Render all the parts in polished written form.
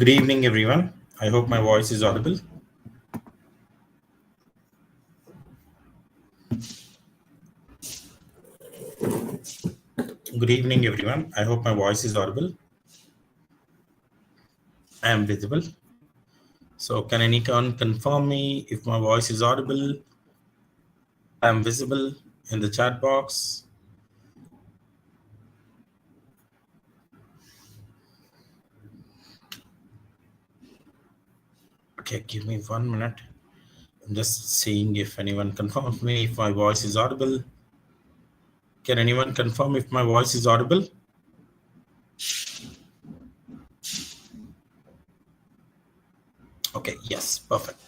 Good evening, everyone. I hope my voice is audible. Good evening, everyone. I hope my voice is audible. I am visible. So can anyone confirm me if my voice is audible? I am visible in the chat box. Okay, give me 1 minute. I'm just seeing if anyone confirms me if my voice is audible. Can anyone confirm if my voice is audible? Okay, yes, perfect.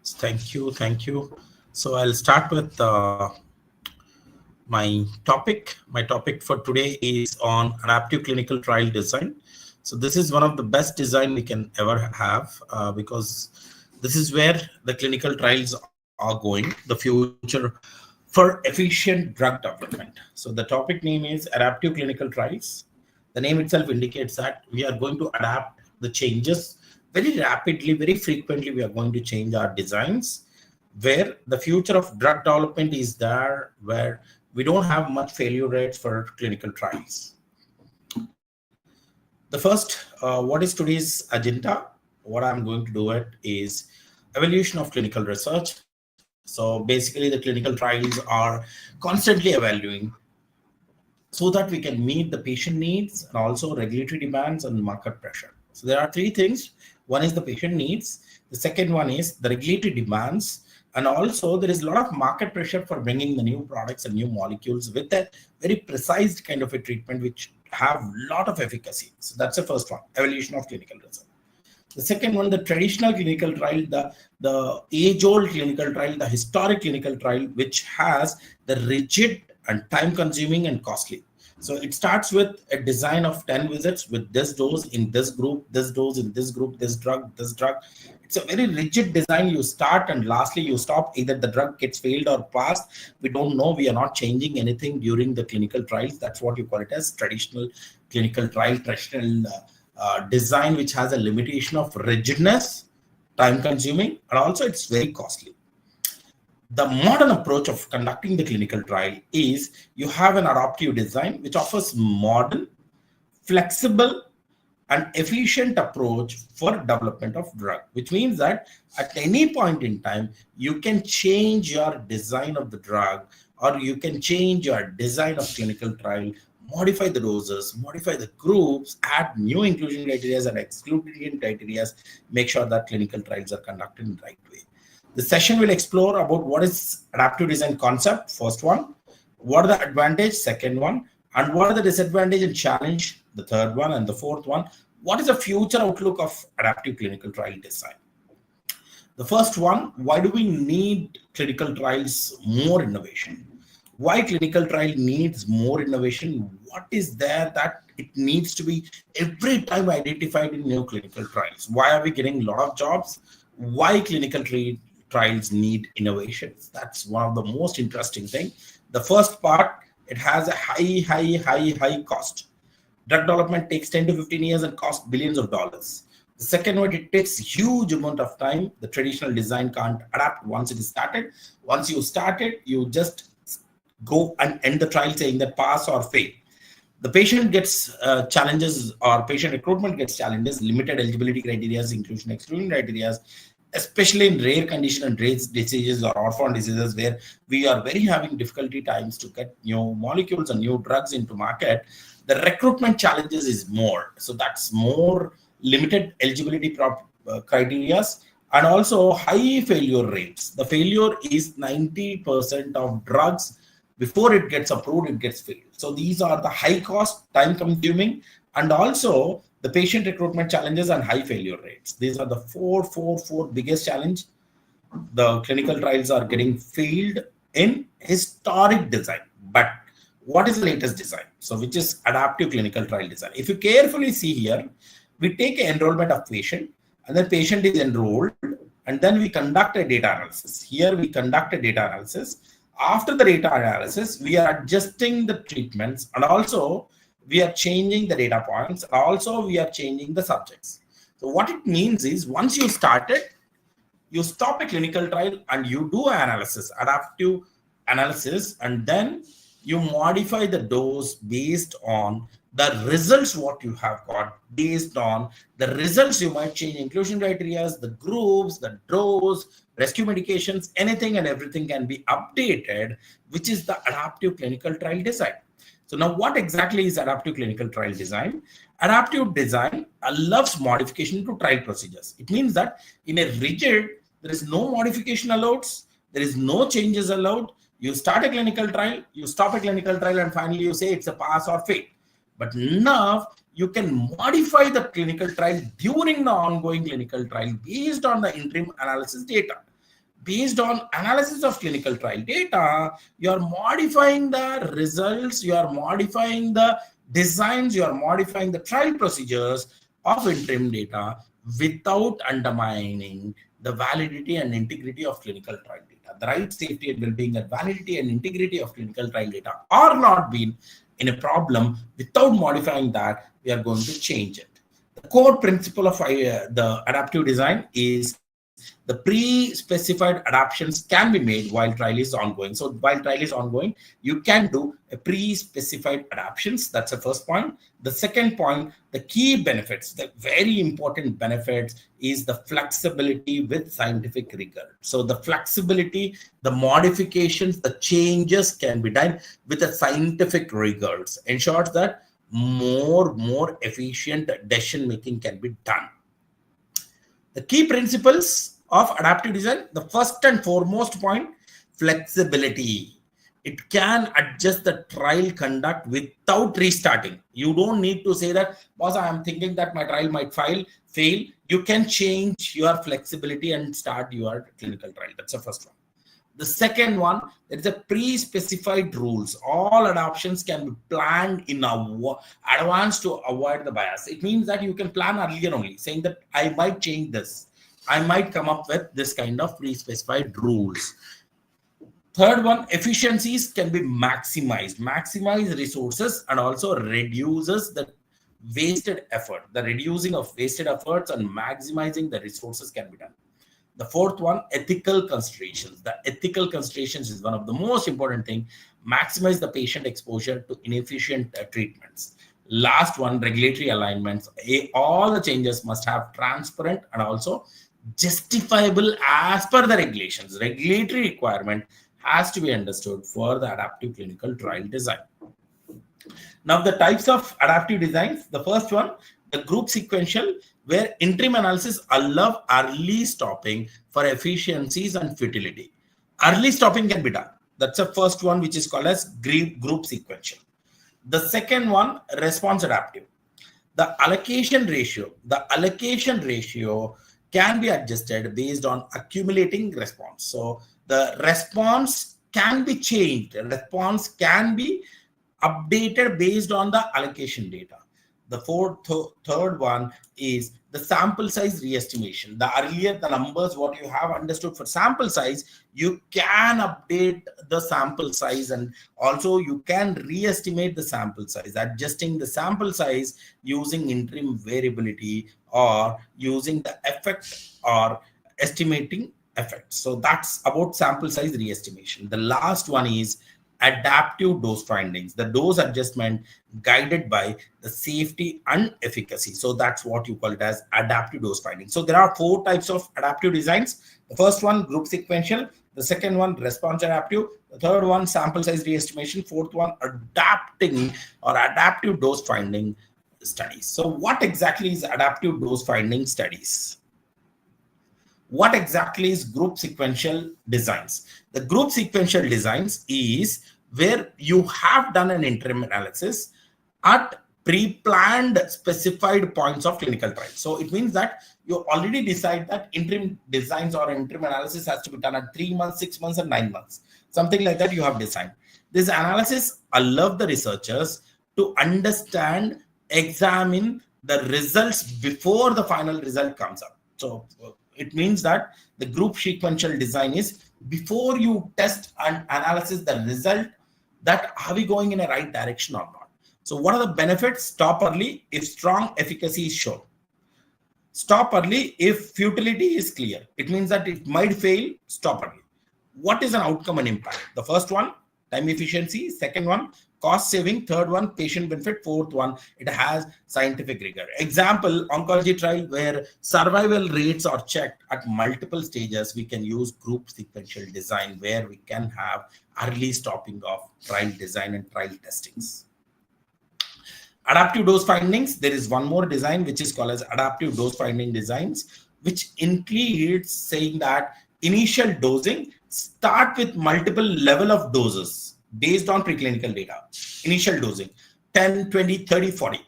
Thank you, thank you. So I'll start with my topic. My topic for today is on adaptive clinical trial design. So this is one of the best design we can ever have because this is where the clinical trials are going, the future for efficient drug development. So the topic name is adaptive clinical trials. The name itself indicates that we are going to adapt the changes very rapidly, very frequently. We are going to change our designs where the future of drug development is there, where we don't have much failure rates for clinical trials. The first, what is today's agenda? What I'm going to do it is evaluation of clinical research. So basically the clinical trials are constantly evaluating so that we can meet the patient needs and also regulatory demands and market pressure. So there are three things. One is the patient needs. The second one is the regulatory demands. And also there is a lot of market pressure for bringing the new products and new molecules with a very precise kind of a treatment, which have a lot of efficacy. So that's the first one, evaluation of clinical research. The second one, the traditional clinical trial, the age-old clinical trial, the historic clinical trial, which has the rigid and time-consuming and costly. So it starts with a design of 10 visits with this dose in this group, this dose in this group, this drug, this drug. It's a very rigid design. You start and lastly you stop. Either the drug gets failed or passed. We don't know. We are not changing anything during the clinical trials. That's what you call it as traditional clinical trial, traditional design, which has a limitation of rigidness, time consuming, and also it's very costly. The modern approach of conducting the clinical trial is you have an adaptive design which offers modern, flexible, and efficient approach for development of drug, which means that at any point in time, you can change your design of the drug or you can change your design of clinical trial, modify the doses, modify the groups, add new inclusion criteria and exclusion criteria, make sure that clinical trials are conducted in the right way. The session will explore about what is adaptive design concept, first one, what are the advantage, second one, and what are the disadvantage and challenge, the third one, and the fourth one, what is the future outlook of adaptive clinical trial design. The first one, why do we need clinical trials more innovation? Why clinical trial needs more innovation? What is there that it needs to be every time identified in new clinical trials? Why are we getting a lot of jobs? Why clinical trials need innovations? That's one of the most interesting thing. The first part, it has a high cost. Drug development takes 10 to 15 years and costs billions of dollars. The second one, it takes huge amount of time. The traditional design can't adapt once it is started. Once you start it, you just go and end the trial saying that pass or fail. The patient gets challenges, or patient recruitment gets challenges, limited eligibility criteria, inclusion exclusion criteria, especially in rare condition and rare diseases or orphan diseases where we are very having difficulty times to get new molecules and new drugs into market. The recruitment challenges is more. So that's more limited eligibility criteria and also high failure rates. The failure is 90% of drugs. Before it gets approved, it gets failed. So these are the high cost, time consuming, and also the patient recruitment challenges and high failure rates. These are the four biggest challenge. The clinical trials are getting failed in historic design. But what is the latest design? So which is adaptive clinical trial design. If you carefully see here, we take an enrollment of patient and then patient is enrolled and then we conduct a data analysis. Here we conduct a data analysis. After the data analysis, we are adjusting the treatments and also we are changing the data points. Also, we are changing the subjects. So what it means is once you start it, you stop a clinical trial and you do analysis, adaptive analysis, and then you modify the dose based on the results what you have got. Based on the results, you might change inclusion criteria, the groups, the dose, rescue medications, anything and everything can be updated, which is the adaptive clinical trial design. So now what exactly is adaptive clinical trial design? Adaptive design allows modification to trial procedures. It means that in a rigid, there is no modification allowed, there is no changes allowed. You start a clinical trial, you stop a clinical trial, and finally you say it's a pass or fail. But now you can modify the clinical trial during the ongoing clinical trial based on the interim analysis data. Based on analysis of clinical trial data, you are modifying the results, you are modifying the designs, you are modifying the trial procedures of interim data without undermining the validity and integrity of clinical trial data. The right, safety and well-being and validity and integrity of clinical trial data are not being in a problem. Without modifying that, we are going to change it. The core principle of the adaptive design is the pre-specified adaptations can be made while trial is ongoing. So while trial is ongoing, you can do a pre-specified adaptations. That's the first point. The second point, the key benefits, the very important benefits is the flexibility with scientific rigor. So the flexibility, the modifications, the changes can be done with a scientific rigors, ensures that more efficient decision making can be done. The key principles of adaptive design, the first and foremost point, flexibility. It can adjust the trial conduct without restarting. You don't need to say that, boss, I am thinking that my trial might fail. You can change your flexibility and start your clinical trial. That's the first one. The second one, there is a pre-specified rules. All adoptions can be planned in advance to avoid the bias. It means that you can plan earlier only, saying that I might change this. I might come up with this kind of pre-specified rules. Third one, efficiencies can be maximized. Maximize resources and also reduces the wasted effort. The reducing of wasted efforts and maximizing the resources can be done. The fourth one, ethical considerations. The ethical considerations is one of the most important thing. Maximize the patient exposure to inefficient treatments. Last one, regulatory alignments. All the changes must have transparent and also justifiable as per the regulations. Regulatory requirement has to be understood for the adaptive clinical trial design. Now, the types of adaptive designs. The first one, the group sequential, where interim analysis allow early stopping for efficiencies and futility. Early stopping can be done. That's the first one, which is called as group sequential. The second one, response adaptive. The allocation ratio can be adjusted based on accumulating response. So the response can be changed. The response can be updated based on the allocation data. The third one is the sample size re-estimation. The earlier the numbers what you have understood for sample size, you can update the sample size and also you can re-estimate the sample size, adjusting the sample size using interim variability or using the effect or estimating effect. So that's about sample size re-estimation. The last one is adaptive dose findings, the dose adjustment guided by the safety and efficacy. So that's what you call it as adaptive dose findings. So there are 4 types of adaptive designs. The first one, group sequential. The second one, response adaptive. The third one, sample size re-estimation. Fourth one, adapting or adaptive dose finding studies. So what exactly is adaptive dose finding studies? What exactly is group sequential designs? The group sequential designs is where you have done an interim analysis at pre-planned specified points of clinical trial. So it means that you already decide that interim designs or interim analysis has to be done at 3 months, 6 months, and 9 months. Something like that you have designed. This analysis allows the researchers to understand, examine the results before the final result comes up. So it means that the group sequential design is before you test and analysis the result, that are we going in a right direction or not. So what are the benefits? Stop early if strong efficacy is shown. Stop early if futility is clear. It means that it might fail, stop early. What is an outcome and impact? The first one, time efficiency. Second one, cost saving. Third one, patient benefit. Fourth one, it has scientific rigor. Example, oncology trial where survival rates are checked at multiple stages. We can use group sequential design where we can have early stopping of trial design and trial testings. Adaptive dose findings, there is one more design which is called as adaptive dose finding designs, which includes saying that initial dosing start with multiple level of doses based on preclinical data. Initial dosing 10, 20, 30, 40,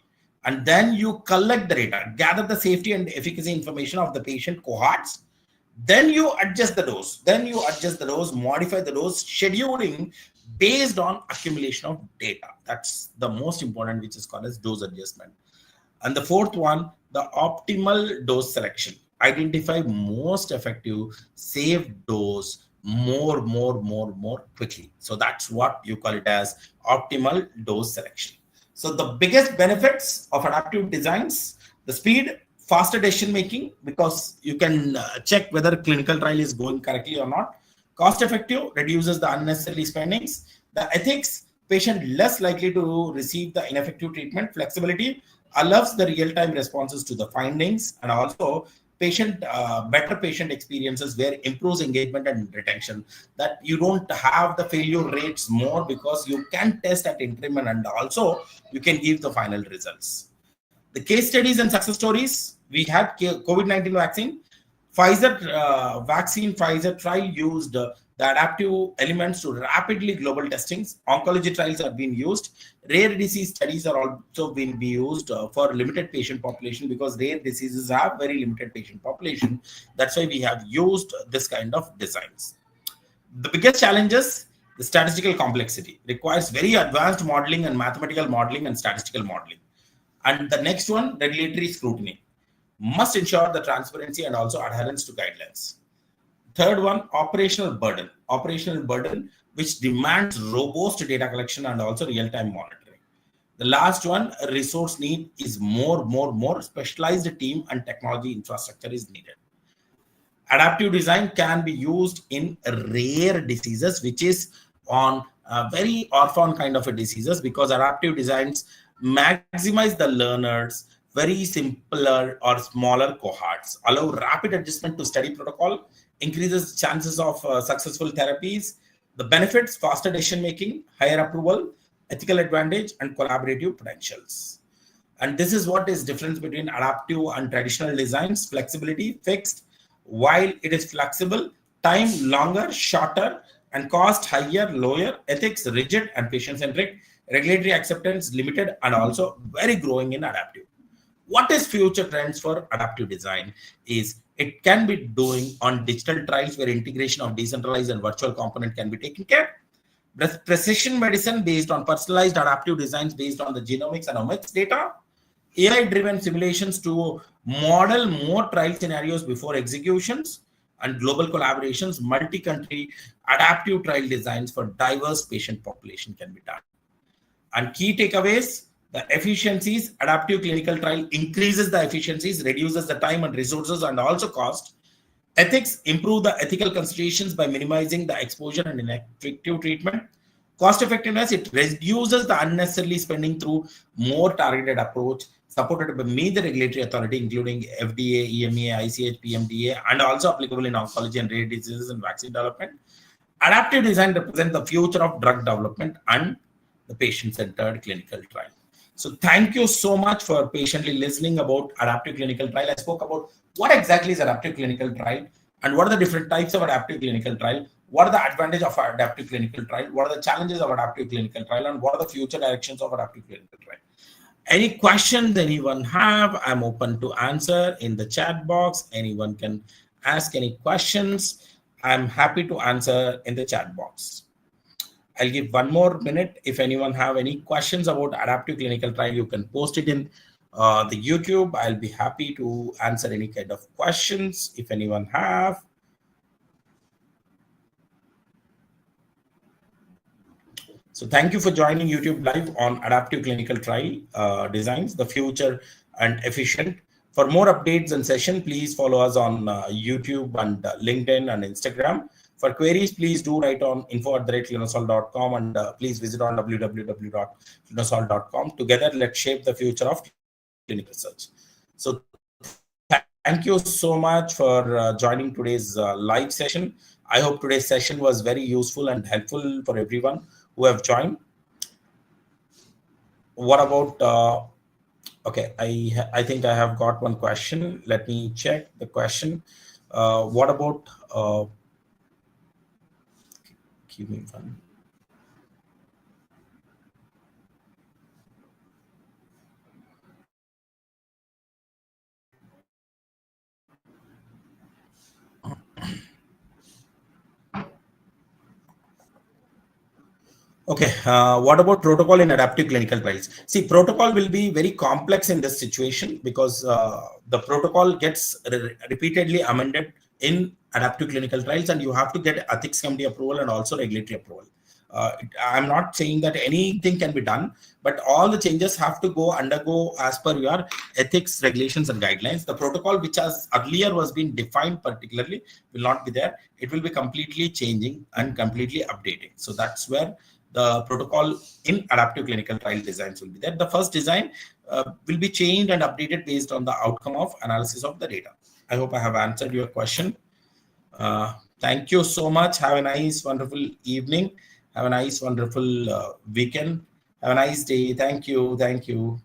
and then you collect the data, gather the safety and efficacy information of the patient cohorts. Then you adjust the dose. Modify the dose scheduling based on accumulation of data. That's the most important, which is called as dose adjustment. And the fourth one, the optimal dose selection. Identify most effective, safe dose more quickly. So that's what you call it as optimal dose selection. So the biggest benefits of adaptive designs, the speed, faster decision making, because you can check whether clinical trial is going correctly or not. Cost effective, reduces the unnecessary spendings. The ethics, patient less likely to receive the ineffective treatment. Flexibility allows the real-time responses to the findings, and also better patient experiences where improves engagement and retention. That you don't have the failure rates more because you can test at interim and also you can give the final results. The case studies and success stories, we had COVID-19 vaccine. Pfizer trial used the adaptive elements to rapidly global testings. Oncology trials are being used. Rare disease studies are also being used for limited patient population because rare diseases have very limited patient population. That's why we have used this kind of designs. The biggest challenges, the statistical complexity requires very advanced modeling and mathematical modeling and statistical modeling. And the next one, regulatory scrutiny. Must ensure the transparency and also adherence to guidelines. Third one, operational burden. Operational burden, which demands robust data collection and also real-time monitoring. The last one, resource need is more specialized team and technology infrastructure is needed. Adaptive design can be used in rare diseases, which is on very orphan kind of a diseases, because adaptive designs maximize the learners, very simpler or smaller cohorts, allow rapid adjustment to study protocol, increases chances of successful therapies. The benefits, faster decision making, higher approval, ethical advantage, and collaborative potentials. And this is what is difference between adaptive and traditional designs. Flexibility, fixed, while it is flexible, time longer, shorter, and cost higher, lower. Ethics, rigid and patient-centric. Regulatory acceptance, limited, and also very growing in adaptive. What is future trends for adaptive design is it can be doing on digital trials where integration of decentralized and virtual component can be taken care. Precision medicine based on personalized adaptive designs based on the genomics and omics data. AI-driven simulations to model more trial scenarios before executions, and global collaborations, multi-country adaptive trial designs for diverse patient population can be done. And key takeaways, the efficiencies, adaptive clinical trial increases the efficiencies, reduces the time and resources and also cost. Ethics, improve the ethical considerations by minimizing the exposure and ineffective treatment. Cost effectiveness, it reduces the unnecessarily spending through more targeted approach, supported by major regulatory authority, including FDA, EMA, ICH, PMDA, and also applicable in oncology and rare diseases and vaccine development. Adaptive design represents the future of drug development and the patient-centered clinical trial. So thank you so much for patiently listening about adaptive clinical trial. I spoke about what exactly is adaptive clinical trial and what are the different types of adaptive clinical trial, what are the advantages of adaptive clinical trial, what are the challenges of adaptive clinical trial, and what are the future directions of adaptive clinical trial. Any questions anyone have, I'm open to answer in the chat box. Anyone can ask any questions. I'm happy to answer in the chat box. I'll give one more minute. If anyone have any questions about adaptive clinical trial, you can post it in the YouTube. I'll be happy to answer any kind of questions if anyone have. So thank you for joining YouTube Live on adaptive clinical trial designs, the future and efficient For more updates and session, please follow us on YouTube and LinkedIn and Instagram. For queries, please do write on info@linosol.com, and please visit on www.linosol.com. Together, let's shape the future of clinical research. So thank you so much for joining today's live session. I hope today's session was very useful and helpful for everyone who have joined. What about okay, I think I have got one question. Let me check the question. What about give me one. Okay, what about protocol in adaptive clinical trials? See, protocol will be very complex in this situation because the protocol gets repeatedly amended in adaptive clinical trials, and you have to get ethics committee approval and also regulatory approval. I'm not saying that anything can be done, but all the changes have to undergo as per your ethics, regulations, and guidelines. The protocol, which has earlier was being defined particularly, will not be there. It will be completely changing and completely updating. So that's where the protocol in adaptive clinical trial designs will be there. The first design will be changed and updated based on the outcome of analysis of the data. I hope I have answered your question. Thank you so much. Have a nice, wonderful evening. Have a nice, wonderful weekend. Have a nice day. Thank you. Thank you.